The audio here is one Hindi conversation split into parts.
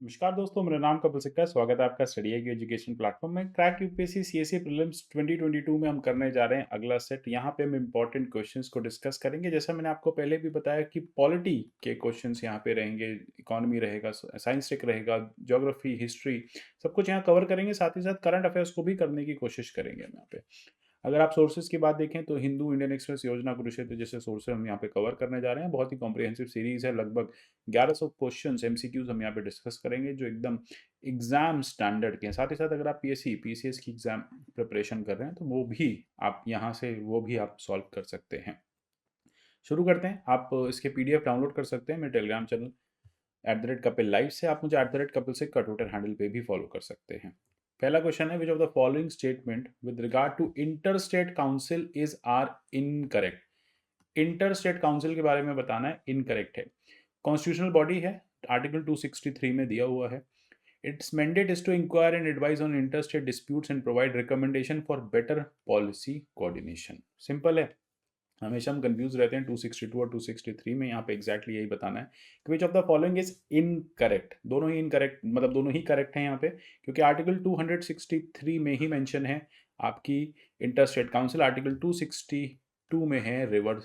नमस्कार दोस्तों, मेरा नाम कपिल सिक्का है। स्वागत है आपका स्टडी की एजुकेशन प्लेटफॉर्म में। क्रैक यूपीएससी सीएससी प्रीलिम्स 2022 में हम करने जा रहे हैं अगला सेट। यहाँ पे हम इंपॉर्टेंट क्वेश्चंस को डिस्कस करेंगे। जैसा मैंने आपको पहले भी बताया कि पॉलिटी के क्वेश्चंस यहाँ पे रहेंगे, इकोनॉमी रहेगा, साइंस टेक रहेगा, ज्योग्राफी, हिस्ट्री, सब कुछ यहाँ कवर करेंगे। साथ ही साथ करंट अफेयर्स को भी करने की कोशिश करेंगे हम यहाँ पे। अगर आप सोर्सेज की बात देखें तो हिंदू, इंडियन एक्सप्रेस, योजना, कुरुक्षेत्र जैसे सोर्सेज हम यहाँ पे कवर करने जा रहे हैं। बहुत ही कॉम्प्रिहेंसिव सीरीज है। लगभग 1100 क्वेश्चंस एमसीक्यूज हम यहाँ पे डिस्कस करेंगे जो एकदम एग्जाम स्टैंडर्ड के हैं। साथ ही साथ अगर आप पीएससी पीसीएस की एग्जाम प्रिपरेशन कर रहे हैं तो वो भी आप यहाँ से आप सॉल्व कर सकते हैं। शुरू करते हैं। आप इसके पीडीएफ डाउनलोड कर सकते हैं मेरे टेलीग्राम चैनल @कपिल लाइव से। आप मुझे @कपिल सिक्का का ट्विटर हैंडल पे भी फॉलो कर सकते हैं। पहला क्वेश्चन है, which of the following statement with regard to inter state council is are incorrect. Inter state council के बारे में बताना है, इनकरेक्ट है। कॉन्स्टिट्यूशनल बॉडी है, आर्टिकल 263 में दिया हुआ है। Its mandate is to inquire and advise on inter state disputes and provide recommendation for better policy coordination. Simple है। हमेशा हम कंफ्यूज रहते हैं 262 और 263 में। यहाँ पे एग्जैक्टली यही बताना है कि विच of the following is incorrect. दोनों ही इनकरेक्ट, मतलब दोनों ही करेक्ट हैं यहाँ पे, क्योंकि आर्टिकल 263 में ही मेंशन है आपकी इंटर स्टेट काउंसिल। आर्टिकल 262 में है river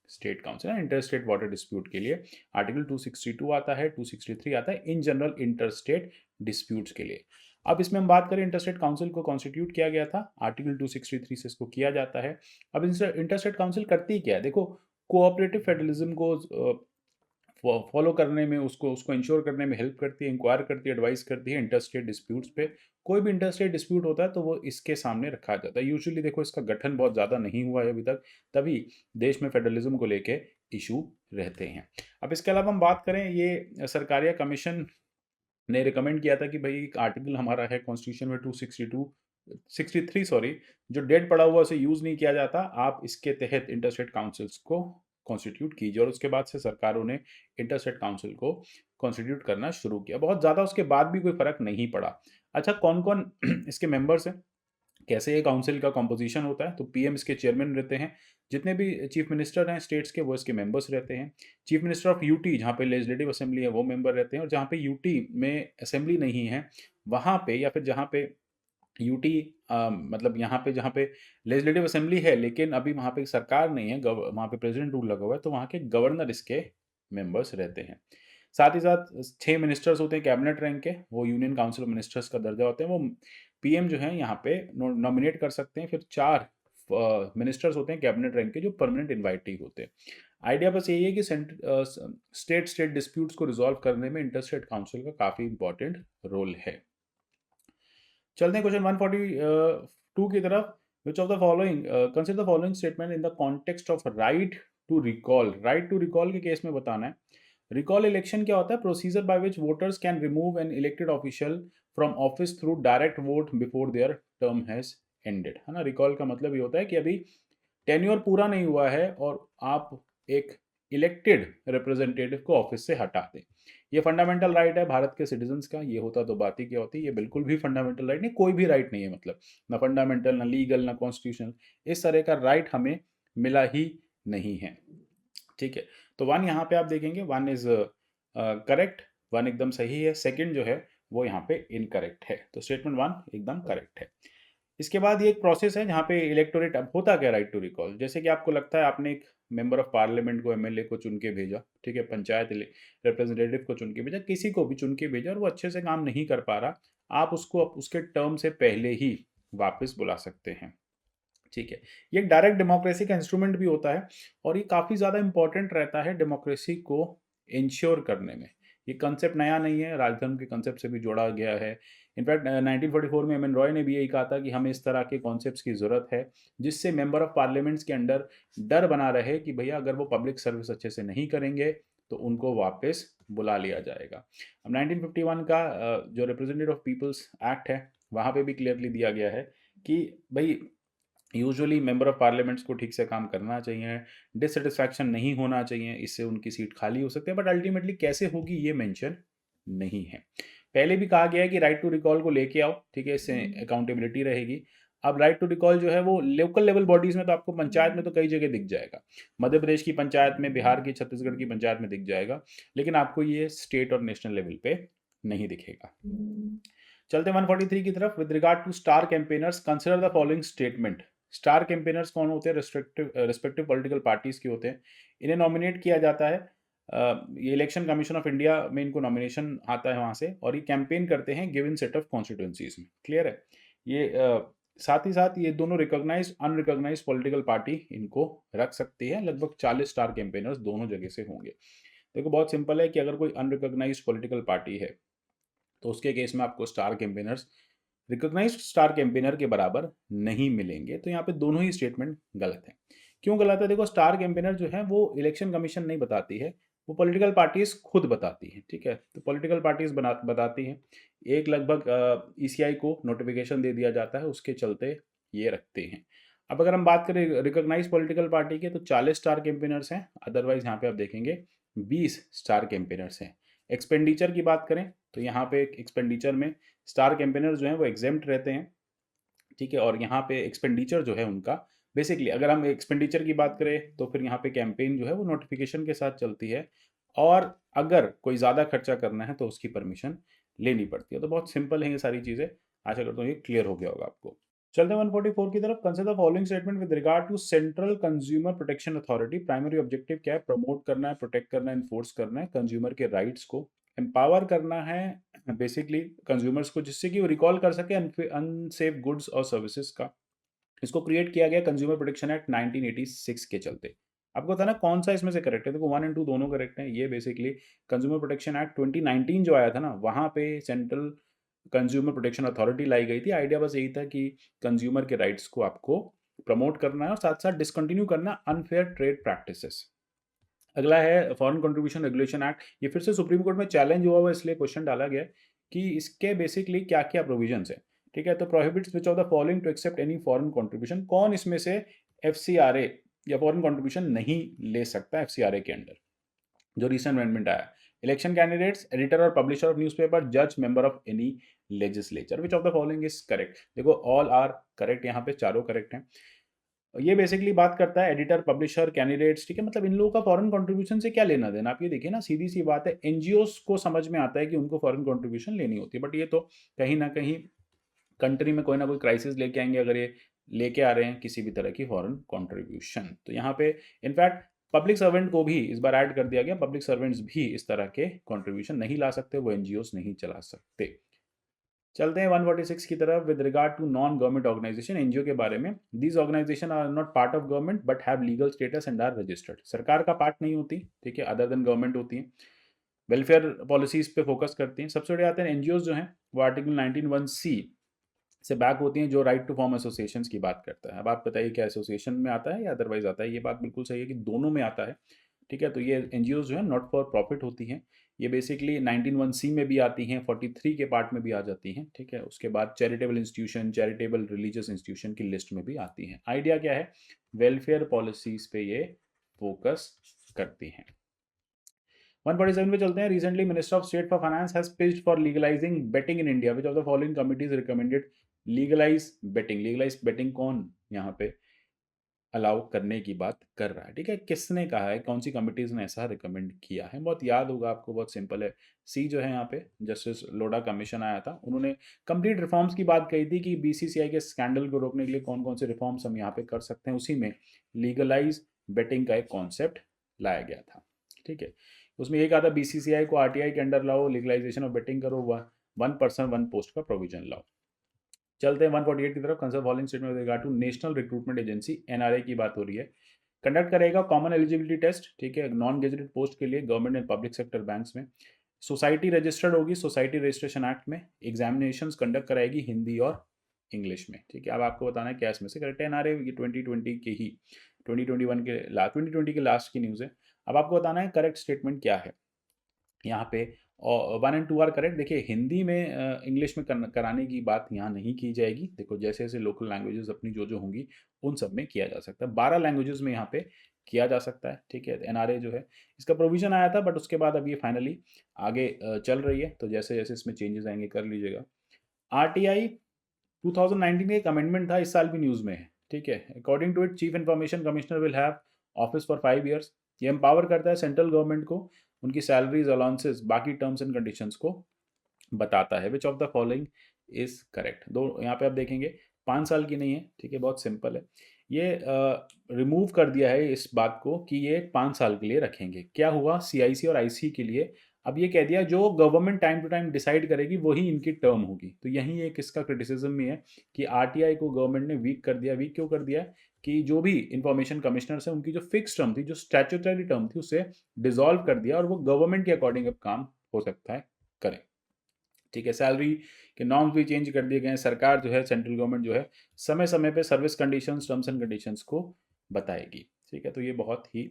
state council, inter state water dispute के लिए आर्टिकल 262 आता है, 263 आता है in general inter state disputes के लिए। अब इसमें हम बात करें, इंटरस्टेट काउंसिल को कॉन्स्टिट्यूट किया गया था, आर्टिकल 263 से इसको किया जाता है। अब इंटरस्टेट काउंसिल करती क्या है? देखो, कोऑपरेटिव फेडरलिज्म को फॉलो करने में, उसको उसको इंश्योर करने में हेल्प करती है, इंक्वायर करती है, एडवाइस करती है इंटरस्टेट डिस्प्यूट्स पे। कोई भी इंटरस्टेट डिस्प्यूट होता है तो वो इसके सामने रखा जाता है। यूजुअली देखो, इसका गठन बहुत ज़्यादा नहीं हुआ है अभी तक, तभी देश में फेडरलिज्म को लेके इशू रहते हैं। अब इसके अलावा हम बात करें, ये सरकारिया कमीशन ने रिकमेंड किया था कि भाई एक आर्टिकल हमारा है कॉन्स्टिट्यूशन में 263 सॉरी, जो डेड पड़ा हुआ उसे यूज नहीं किया जाता, आप इसके तहत इंटरस्टेट काउंसिल्स को कॉन्स्टिट्यूट कीजिए। और उसके बाद से सरकारों ने इंटरस्टेट काउंसिल को कॉन्स्टिट्यूट करना शुरू किया। बहुत ज़्यादा उसके बाद भी कोई फर्क नहीं पड़ा। अच्छा, कौन कौन इसके मेंबर्स हैं, कैसे ये काउंसिल का कॉम्पोजिशन होता है? तो पीएम इसके चेयरमैन रहते हैं। जितने भी चीफ मिनिस्टर हैं स्टेट्स के, वो इसके मेंबर्स रहते हैं। चीफ मिनिस्टर ऑफ यूटी, जहाँ पे लेजिस्लेटिव असेंबली है, वो मेंबर रहते हैं। और जहाँ पे यूटी में असेंबली नहीं है, वहाँ पे, या फिर जहाँ पे यूटी मतलब यहाँ पे जहाँ पे लेजिस्लेटिव असेंबली है लेकिन अभी वहाँ पे सरकार नहीं है, वहाँ पे प्रेसिडेंट रूल लगा हुआ है, तो वहाँ के गवर्नर इसके मेंबर्स रहते हैं। साथ ही साथ 6 मिनिस्टर्स होते हैं कैबिनेट रैंक के, वो यूनियन काउंसिल ऑफ मिनिस्टर्स का दर्जा होते हैं। वो पीएम जो है यहाँ पे नॉमिनेट कर सकते हैं। फिर 4 मिनिस्टर्स होते हैं कैबिनेट रैंक के जो परमानेंट इन्वाइटी होते हैं। आइडिया बस यही है कि स्टेट स्टेट डिस्प्यूट्स को रिजॉल्व करने में इंटर स्टेट काउंसिल का काफ़ी इंपॉर्टेंट रोल है। चलते हैं क्वेश्चन 142 की तरफ। Which of the following, consider the following statement in the context of right to recall. Right to recall के केस में बताना है। रिकॉल इलेक्शन क्या होता है? Procedure by which voters can remove an elected official from office through direct vote before their term has ended, है ना। रिकॉल का मतलब ये होता है कि अभी टेन्योर पूरा नहीं हुआ है और आप एक इलेक्टेड रिप्रेजेंटेटिव को ऑफिस से हटा दें। ये फंडामेंटल राइट है भारत के सिटीजन्स का। ये होता तो बात ही क्या होती। ये बिल्कुल भी फंडामेंटल राइट नहीं, कोई भी राइट नहीं है, मतलब ना फंडामेंटल, ना लीगल, ना कॉन्स्टिट्यूशनल। इस तरह का राइट हमें मिला ही नहीं है। ठीक है, तो 1 यहाँ पे आप देखेंगे 1 इज करेक्ट, 1 एकदम सही है। सेकंड जो है वो यहाँ पे इनकरेक्ट है। तो स्टेटमेंट 1 एकदम करेक्ट है। इसके बाद ये एक प्रोसेस है जहाँ पे इलेक्टोरेट, अब होता क्या राइट टू रिकॉल, जैसे कि आपको लगता है आपने एक मेंबर ऑफ पार्लियामेंट को, एमएलए को चुन के भेजा, ठीक है, पंचायत रिप्रेजेंटेटिव को चुन के भेजा, किसी को भी चुन के भेजा और वो अच्छे से काम नहीं कर पा रहा, आप उसको उसके टर्म से पहले ही वापस बुला सकते हैं। ठीक है, ये एक डायरेक्ट डेमोक्रेसी का इंस्ट्रूमेंट भी होता है और ये काफ़ी ज़्यादा इंपॉर्टेंट रहता है डेमोक्रेसी को इंश्योर करने में। ये कंसेप्ट नया नहीं है, राजधर्म के कंसेप्ट से भी जोड़ा गया है। इनफैक्ट 1944 में एम एन रॉय ने भी यही कहा था कि हमें इस तरह के कॉन्सेप्ट्स की ज़रूरत है जिससे मेंबर ऑफ पार्लियामेंट्स के अंदर डर बना रहे कि भैया अगर वो पब्लिक सर्विस अच्छे से नहीं करेंगे तो उनको वापस बुला लिया जाएगा। अब 1951 का जो रिप्रेजेंटेटिव ऑफ पीपल्स एक्ट है, वहाँ पे भी क्लियरली दिया गया है कि भाई यूजुअली मेंबर ऑफ पार्लियामेंट्स को ठीक से काम करना चाहिए, डिससेटिस्फैक्शन नहीं होना चाहिए, इससे उनकी सीट खाली हो सकती है, बट अल्टीमेटली कैसे होगी ये मेंशन नहीं है। पहले भी कहा गया है कि राइट टू रिकॉल को लेके आओ, ठीक है, इससे अकाउंटेबिलिटी रहेगी। अब राइट टू रिकॉल जो है वो लोकल लेवल बॉडीज में, तो आपको पंचायत में तो कई जगह दिख जाएगा, मध्य प्रदेश की पंचायत में, बिहार की, छत्तीसगढ़ की पंचायत में दिख जाएगा, लेकिन आपको ये स्टेट और नेशनल लेवल पे नहीं दिखेगा। चलते 143 की तरफ। With regard to star campaigners consider the following statement. Star campaigners कौन होते हैं? रिस्पेक्टिव पॉलिटिकल पार्टीज के होते हैं। इन्हें नॉमिनेट किया जाता है, ये इलेक्शन कमीशन ऑफ इंडिया में इनको नॉमिनेशन आता है वहां से, और ये कैंपेन करते हैं गिवन सेट ऑफ कॉन्स्टिट्यूंसीज में। क्लियर है? ये साथ ही साथ ये दोनों रिकॉग्नाइज अनरिकॉग्नाइज पॉलिटिकल पार्टी इनको रख सकती है। लगभग 40 स्टार कैंपेनर्स दोनों जगह से होंगे। देखो बहुत सिंपल है कि अगर कोई अनरिकॉग्नाइज पॉलिटिकल पार्टी है तो उसके केस में आपको star campaigners recognised star campaigner के बराबर नहीं मिलेंगे। तो यहाँ पे दोनों ही स्टेटमेंट गलत है। क्यों गलत है? देखो स्टार कैंपेनर जो है वो इलेक्शन कमीशन नहीं बताती है, वो पॉलिटिकल पार्टीज खुद बताती हैं। ठीक है, तो पॉलिटिकल पार्टीज बताती हैं। एक लगभग ईसीआई को नोटिफिकेशन दे दिया जाता है, उसके चलते ये रखते हैं। अब अगर हम बात करें रिकॉग्नाइज पॉलिटिकल पार्टी के, तो 40 स्टार कैंपेनर्स हैं। अदरवाइज यहाँ पे आप देखेंगे 20 स्टार कैंपेनर्स हैं। एक्सपेंडिचर की बात करें तो यहाँ पे एक्सपेंडिचर में स्टार कैंपेनर जो हैं वो एग्जेम्प्ट रहते हैं। ठीक है, और यहाँ पे एक्सपेंडिचर जो है उनका बेसिकली, अगर हम एक्सपेंडिचर की बात करें तो फिर यहाँ पे कैंपेन जो है वो नोटिफिकेशन के साथ चलती है, और अगर कोई ज़्यादा खर्चा करना है तो उसकी परमिशन लेनी पड़ती है। तो बहुत सिंपल है ये सारी चीज़ें। आशा करता हूँ ये क्लियर हो गया होगा आपको। चलते हैं 144 की तरफ। Consider following statement with regard to central consumer protection authority. Primary objective क्या है? प्रमोट करना है, प्रोटेक्ट करना है, इन्फोर्स करना है कंज्यूमर के राइट्स को, एम्पावर करना है बेसिकली कंज्यूमर्स को, जिससे कि वो रिकॉल कर सके अनसेफ गुड्स और सर्विसेज का। इसको क्रिएट किया गया कंज्यूमर प्रोटेक्शन एक्ट 1986 के चलते। आपको बताना कौन सा इसमें से करेक्ट है। देखो 1 और 2 दोनों करेक्ट हैं। ये बेसिकली कंज्यूमर प्रोटेक्शन एक्ट 2019 जो आया था ना, वहाँ पे सेंट्रल कंज्यूमर प्रोटेक्शन अथॉरिटी लाई गई थी। आइडिया बस यही था कि कंज्यूमर के राइट्स को आपको प्रमोट करना है और साथ साथ डिसकंटिन्यू करना अनफेयर ट्रेड प्रैक्टिसेस। अगला है फॉरेन कंट्रीब्यूशन रेगुलेशन एक्ट। ये फिर से सुप्रीम कोर्ट में चैलेंज हुआ हुआ, इसलिए क्वेश्चन डाला गया है कि इसके बेसिकली क्या क्या प्रोविजंस है। ठीक है, तो prohibits which of the following to accept any foreign contribution. कौन इसमें से एफसीआरए या फॉरेन कंट्रीब्यूशन नहीं ले सकता एफसीआरए के अंडर? जो रिसेंट अमेंडमेंट आया, इलेक्शन कैंडिडेट्स, एडिटर और पब्लिशर ऑफ न्यूज़पेपर, जज, member of any legislature. Which of the following is correct? देखो ऑल आर करेक्ट, यहाँ पे चारों करेक्ट हैं। ये बेसिकली बात करता है एडिटर, पब्लिशर, कैंडिडेट्स। ठीक है, मतलब इन लोगों का फॉरेन कंट्रीब्यूशन से क्या लेना देना? आप ये देखिए ना, सीधी सी बात है, एनजीओस को समझ में आता है कि उनको फॉरेन कंट्रीब्यूशन लेनी होती है, बट ये तो कहीं ना कहीं कंट्री में कोई ना कोई क्राइसिस लेके आएंगे अगर ये लेके आ रहे हैं किसी भी तरह की फॉरेन कंट्रीब्यूशन। तो यहाँ पे इनफैक्ट पब्लिक सर्वेंट को भी इस बार ऐड कर दिया गया। पब्लिक सर्वेंट्स भी इस तरह के कंट्रीब्यूशन नहीं ला सकते, वो एनजीओस नहीं चला सकते। चलते हैं 146 की तरफ। With regard to non government organisation, NGO के बारे में। These organisation are not part of government but have legal status and are registered. सरकार का पार्ट नहीं होती, ठीक है, अदर देन गवर्नमेंट होती है। वेलफेयर पॉलिसीज पे फोकस करती हैं। सबसे बड़े आते हैं एनजीओ जो हैं वो आर्टिकल 19(1)(c) से बैक होती हैं, जो राइट टू फॉर्म एसोसिएशन की बात करता है। अब आप बताइए क्या एसोसिएशन में आता है या अदरवाइज आता है? ये बात बिल्कुल सही है कि दोनों में आता है। ठीक है, तो ये एनजीओ जो है नॉट फॉर प्रॉफिट होती हैं। ये बेसिकली 19(1)(c) में भी आती हैं, 43 के पार्ट में भी आ जाती हैं। ठीक है, उसके बाद charitable institution, charitable religious institution की लिस्ट में भी आती हैं। आइडिया क्या है? वेलफेयर पॉलिसीज पे ये फोकस करती हैं। 147 पे चलते हैं। Recently minister of state for finance has pitched for legalising betting in India. Which of the following committees recommended legalise betting? Legalise betting कौन यहाँ पे अलाउ करने की बात कर रहा है? ठीक है, किसने कहा है, कौन सी कमिटीज ने ऐसा रिकमेंड किया है? बहुत याद होगा आपको, बहुत सिंपल है। सी जो है यहाँ पे जस्टिस लोढ़ा कमीशन आया था, उन्होंने कंप्लीट रिफॉर्म्स की बात कही थी कि बीसीसीआई के स्कैंडल को रोकने के लिए कौन कौन से रिफॉर्म्स हम यहाँ पे कर सकते हैं। उसी में लीगलाइज बेटिंग का एक कॉन्सेप्ट लाया गया था। ठीक है, उसमें ये कहा था बीसीसीआई को आरटीआई के अंडर लाओ, लीगलाइजेशन ऑफ बेटिंग करो, 1 पर्सन 1 पोस्ट का प्रोविजन लाओ। चलते हैं 148 की तरफ। Concern following statement with regard to national recruitment agency, NRA की बात हो रही है। कंडक्ट करेगा कॉमन एलिजिबिलिटी टेस्ट, ठीक है, नॉन गेजेटेड पोस्ट के लिए government and public sector banks में। सोसाइटी रजिस्टर्ड होगी सोसाइटी रजिस्ट्रेशन एक्ट में। एग्जामिनेशंस कंडक्ट कराएगी हिंदी और इंग्लिश में। ठीक है, अब आपको बताना है क्या इसमें से करेक्ट है। एनआरए ये 2020 के ही 2021 के लास्ट 2020 के लास्ट की न्यूज़ है। अब आपको बताना है करेक्ट स्टेटमेंट क्या है यहाँ पे। और 1 और 2 आर करेक्ट। देखिए हिंदी में इंग्लिश में कराने की बात यहाँ नहीं की जाएगी। देखो जैसे जैसे लोकल लैंग्वेजेस अपनी जो जो होंगी उन सब में किया जा सकता है। 12 लैंग्वेजेस में यहाँ पे किया जा सकता है। ठीक है, एनआरए जो है इसका प्रोविजन आया था, बट उसके बाद अब ये फाइनली आगे चल रही है, तो जैसे जैसे इसमें चेंजेस आएंगे कर लीजिएगा। आरटीआई 2019 का एक अमेंडमेंट था, इस साल भी न्यूज़ में है। ठीक है, according to it chief information commissioner will have office for 5 years. ये एम्पावर करता है सेंट्रल गवर्नमेंट को उनकी सैलरीज, अलाउंसेस, बाकी टर्म्स एंड कंडीशंस को बताता है। Which of the following is correct. दो यहाँ पे आप देखेंगे 5 साल की नहीं है, ठीक है, बहुत सिंपल है। ये रिमूव कर दिया है इस बात को कि ये 5 साल के लिए रखेंगे। क्या हुआ, सीआईसी और आईसी के लिए अब ये कह दिया जो government time to time decide करेगी वही इनकी टर्म होगी। तो यही एक इसका क्रिटिसिज्म भी है कि आरटीआई को गवर्नमेंट ने वीक कर दिया। वीक क्यों कर दिया है कि जो भी इंफॉर्मेशन कमिश्नर्स हैं उनकी जो फिक्स टर्म थी, जो स्टैट्यूटरी टर्म थी, उसे डिसॉल्व कर दिया और वो गवर्नमेंट के अकॉर्डिंग अब काम हो सकता है करें। ठीक है, सैलरी के नॉर्म्स भी चेंज कर दिए गए हैं। सरकार जो है, सेंट्रल गवर्नमेंट जो है, समय समय पे service conditions, terms and conditions को बताएगी। ठीक है, तो ये बहुत ही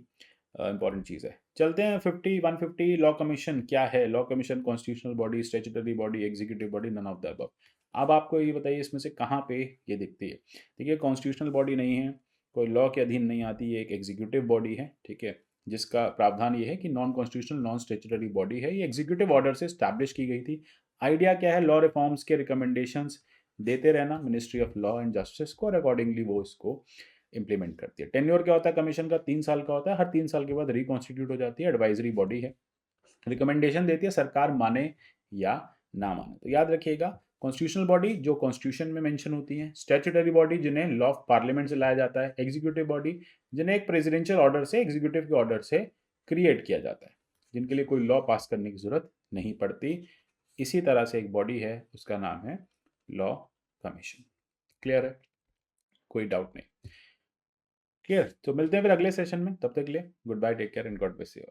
इंपॉर्टेंट चीज़ है। चलते हैं 150 लॉ कमीशन क्या है। Law commission constitutional body, statutory body, executive body, none of the above. अब आपको ये बताइए इसमें से कहाँ पे ये दिखती है। ठीक है, कॉन्स्टिट्यूशनल बॉडी नहीं है, कोई लॉ के अधीन नहीं आती, ये एक एग्जीक्यूटिव बॉडी है। ठीक है, जिसका प्रावधान ये है कि non constitutional non statutory body है, ये एग्जीक्यूटिव ऑर्डर से स्टैब्लिश की गई थी। आइडिया क्या है, लॉ रिफॉर्म्स के रिकमेंडेशंस देते रहना ministry of law and justice को, और अकॉर्डिंगली वो इसको इंप्लीमेंट करती है। टेन्योर क्या होता है कमीशन का, 3 साल का होता है। हर 3 साल के बाद रिकॉन्स्टिट्यूट हो जाती है, एडवाइजरी बॉडी है, रिकमेंडेशन देती है, सरकार माने या ना माने। तो याद रखिएगा, कॉन्स्टिट्यूशनल बॉडी जो कॉन्स्टिट्यूशन में मेंशन होती है, स्टैट्यूटरी बॉडी जिन्हें लॉ ऑफ पार्लियामेंट से लाया जाता है, एग्जीक्यूटिव बॉडी जिन्हें एक प्रेसिडेंशियल ऑर्डर से, एग्जीक्यूटिव के ऑर्डर से क्रिएट किया जाता है, जिनके लिए कोई लॉ पास करने की जरूरत नहीं पड़ती। इसी तरह से एक बॉडी है, उसका नाम है लॉ कमीशन। क्लियर है, कोई डाउट नहीं। क्लियर, तो मिलते हैं फिर अगले सेशन में। तब तक के लिए goodbye, take care and God bless you.